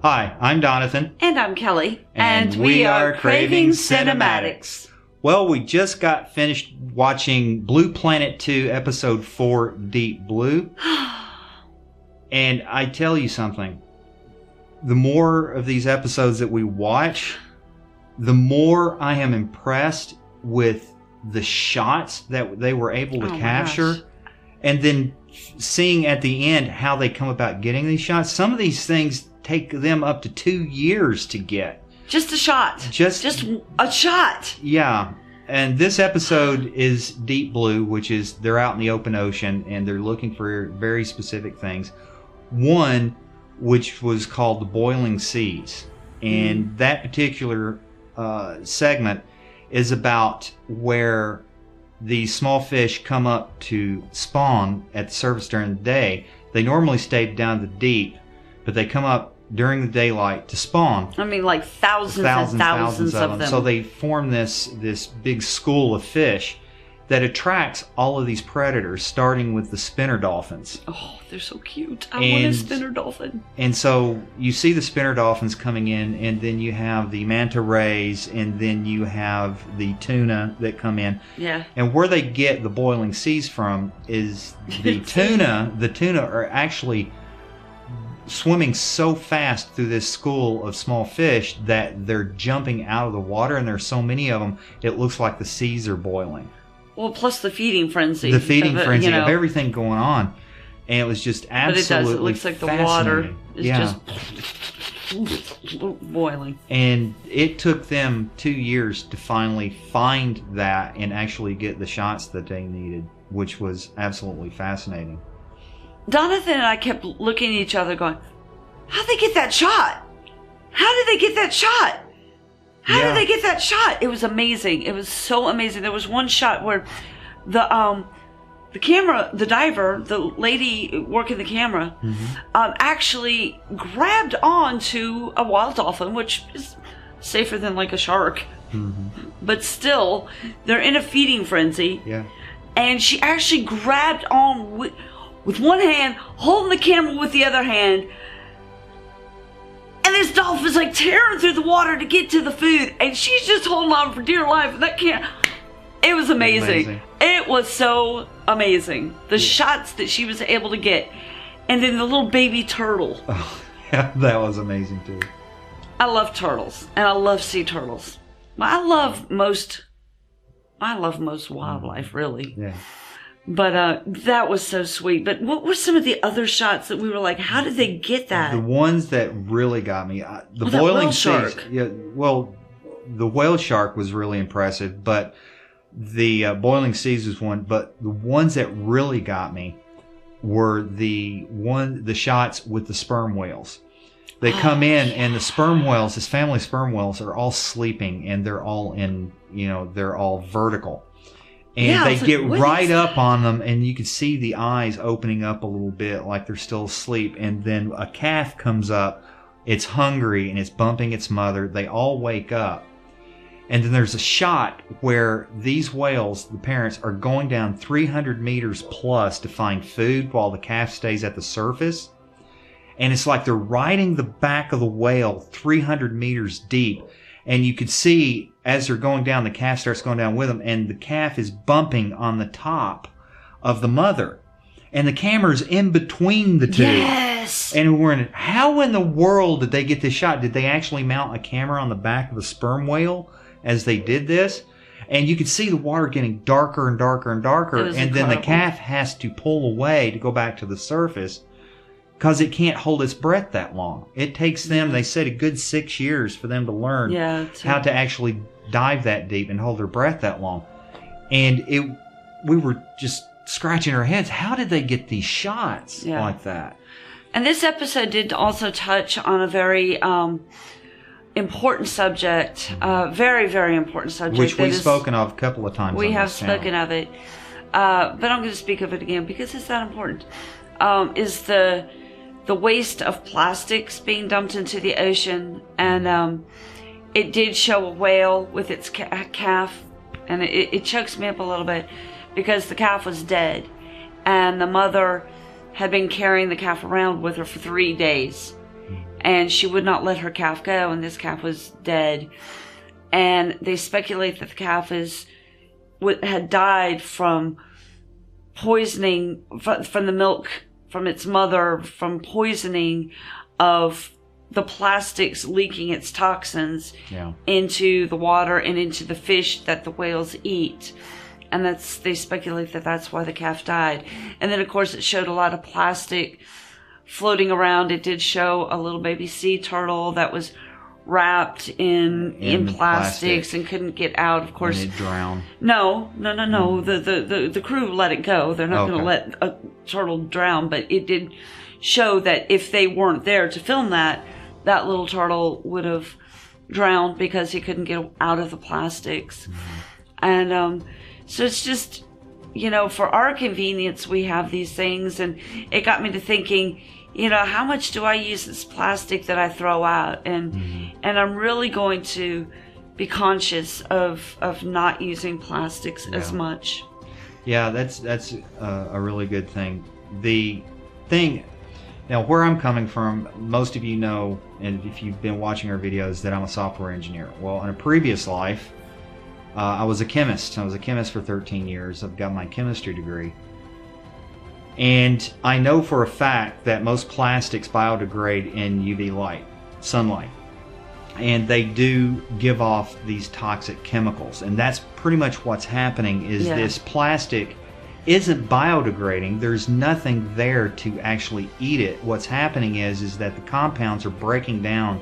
Hi, I'm Donathan. And I'm Kelly. And we are Craving Cinematics. Well, we just got finished watching Blue Planet 2, Episode 4, Deep Blue. And I tell you something. The more of these episodes that we watch, the more I am impressed with the shots that they were able to capture. And then seeing at the end how they come about getting these shots. Some of these things take them up to 2 years to get. Just a shot. Just a shot. Yeah. And this episode is Deep Blue, which is they're out in the open ocean and they're looking for very specific things. One, which was called the Boiling Seas. And that particular segment is about where these small fish come up to spawn at the surface during the day. They normally stay down the deep, but they come up during the daylight to spawn. I mean, like thousands and thousands of them. So they form this big school of fish that attracts all of these predators, starting with the spinner dolphins. Oh, they're so cute. I want a spinner dolphin. And so you see the spinner dolphins coming in, and then you have the manta rays, and then you have the tuna that come in. Yeah. And where they get the boiling seas from is the tuna. The tuna are actually swimming so fast through this school of small fish that they're jumping out of the water, and there's so many of them, it looks like the seas are boiling. Well, plus the feeding frenzy. The feeding frenzy of everything going on. And it was just absolutely But it looks like the water is just boiling. And it took them 2 years to finally find that and actually get the shots that they needed, which was absolutely fascinating. Donathan and I kept looking at each other going, how'd they get that shot? How did they get that shot? How did they get that shot? It was amazing. It was so amazing. There was one shot where the camera, the diver, the lady working the camera, actually grabbed onto a wild dolphin, which is safer than like a shark. But still, they're in a feeding frenzy. Yeah. And she actually grabbed on with one hand, holding the camera with the other hand. And this dolphin's like tearing through the water to get to the food. And she's just holding on for dear life. And that can't. It was amazing. It was so amazing. The shots that she was able to get. And then the little baby turtle. Oh, yeah, that was amazing too. I love turtles. And I love sea turtles. I love most wildlife, really. Yeah. But that was so sweet. But what were some of the other shots that we were like, how did they get that? The ones that really got me, the boiling seas. Yeah, well, the whale shark was really impressive, but the boiling seas was one. But the ones that really got me were the shots with the sperm whales. They come in, and the sperm whales, this family of sperm whales, are all sleeping, and they're all they're all vertical. And they get right up on them, and you can see the eyes opening up a little bit like they're still asleep. And then a calf comes up. It's hungry, and it's bumping its mother. They all wake up. And then there's a shot where these whales, the parents, are going down 300 meters plus to find food while the calf stays at the surface. And it's like they're riding the back of the whale 300 meters deep. And you could see as they're going down, the calf starts going down with them, and the calf is bumping on the top of the mother. And the camera's in between the two. Yes! And we're in, how in the world did they get this shot? Did they actually mount a camera on the back of a sperm whale as they did this? And you could see the water getting darker and darker and darker. And incredible. Then the calf has to pull away to go back to the surface, because it can't hold its breath that long. It takes them, they said, a good 6 years for them to learn how to actually dive that deep and hold their breath that long. And we were just scratching our heads. How did they get these shots like that? And this episode did also touch on a very important subject, very, very important subject. Which we've spoken of a couple of times. We have spoken of it. But I'm going to speak of it again because it's that important. Is the waste of plastics being dumped into the ocean. And it did show a whale with its calf. And it chokes me up a little bit because the calf was dead. And the mother had been carrying the calf around with her for 3 days. and she would not let her calf go, and this calf was dead. And they speculate that the calf had died from poisoning, from the milk from its mother, from poisoning of the plastics leaking its toxins into the water and into the fish that the whales eat. And they speculate that that's why the calf died. And then, of course, it showed a lot of plastic floating around. It did show a little baby sea turtle that was wrapped in plastics and couldn't get out. Of course, and it drowned. No. The crew let it go. They're not going to let a turtle drown, but it did show that if they weren't there to film that little turtle would have drowned because he couldn't get out of the plastics. And so it's just, for our convenience, we have these things, and it got me to thinking, how much do I use this plastic that I throw out? And I'm really going to be conscious of not using plastics as much. Yeah, that's a really good thing. The thing, now where I'm coming from, most of you know, and if you've been watching our videos, that I'm a software engineer. Well, in a previous life, I was a chemist. I was a chemist for 13 years. I've got my chemistry degree. And I know for a fact that most plastics biodegrade in UV light, sunlight. And they do give off these toxic chemicals. And that's pretty much what's happening is this plastic isn't biodegrading. There's nothing there to actually eat it. What's happening is that the compounds are breaking down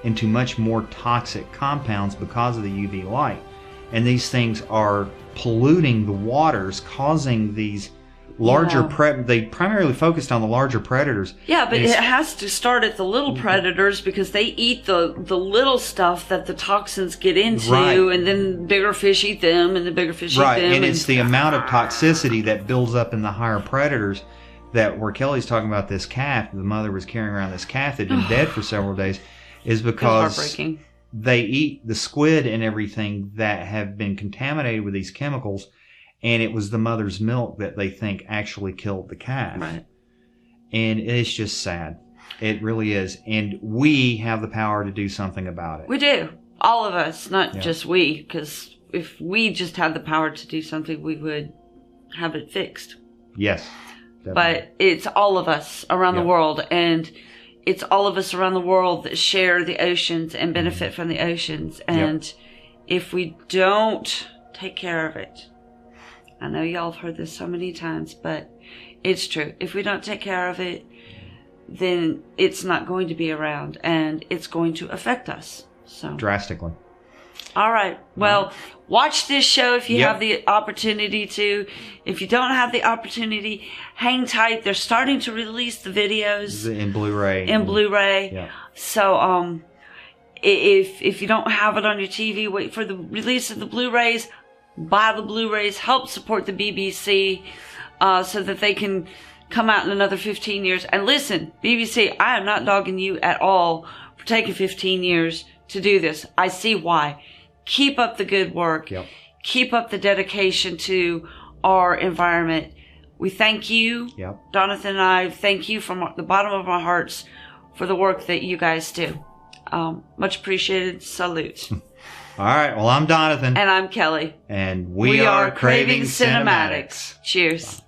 into much more toxic compounds because of the UV light. And these things are polluting the waters, causing these larger they primarily focused on the larger predators. Yeah, but it has to start at the little predators because they eat the little stuff that the toxins get into, and then bigger fish eat them, and the bigger fish eat them. And it's the amount of toxicity that builds up in the higher predators that where Kelly's talking about this calf, the mother was carrying around this calf that had been dead for several days, is because they eat the squid and everything that have been contaminated with these chemicals. And it was the mother's milk that they think actually killed the calf. Right. And it's just sad. It really is. And we have the power to do something about it. We do. All of us, not just we. Because if we just had the power to do something, we would have it fixed. Yes. Definitely. But it's all of us around the world. And it's all of us around the world that share the oceans and benefit from the oceans. And if we don't take care of it, I know y'all have heard this so many times, but it's true. If we don't take care of it, then it's not going to be around, and it's going to affect us. So drastically. All right. Well, watch this show if you have the opportunity to. If you don't have the opportunity, hang tight. They're starting to release the videos in Blu-ray. Yeah. So if you don't have it on your TV, wait for the release of the Blu-rays. Buy the Blu-rays, help support the BBC so that they can come out in another 15 years. And listen, BBC, I am not dogging you at all for taking 15 years to do this. I see why. Keep up the good work. Keep up the dedication to our environment. We thank you, Jonathan and I thank you from the bottom of our hearts for the work that you guys do. Much appreciated. Salute. All right. Well, I'm Jonathan. And I'm Kelly. And we are Craving Cinematics. Cheers. Bye.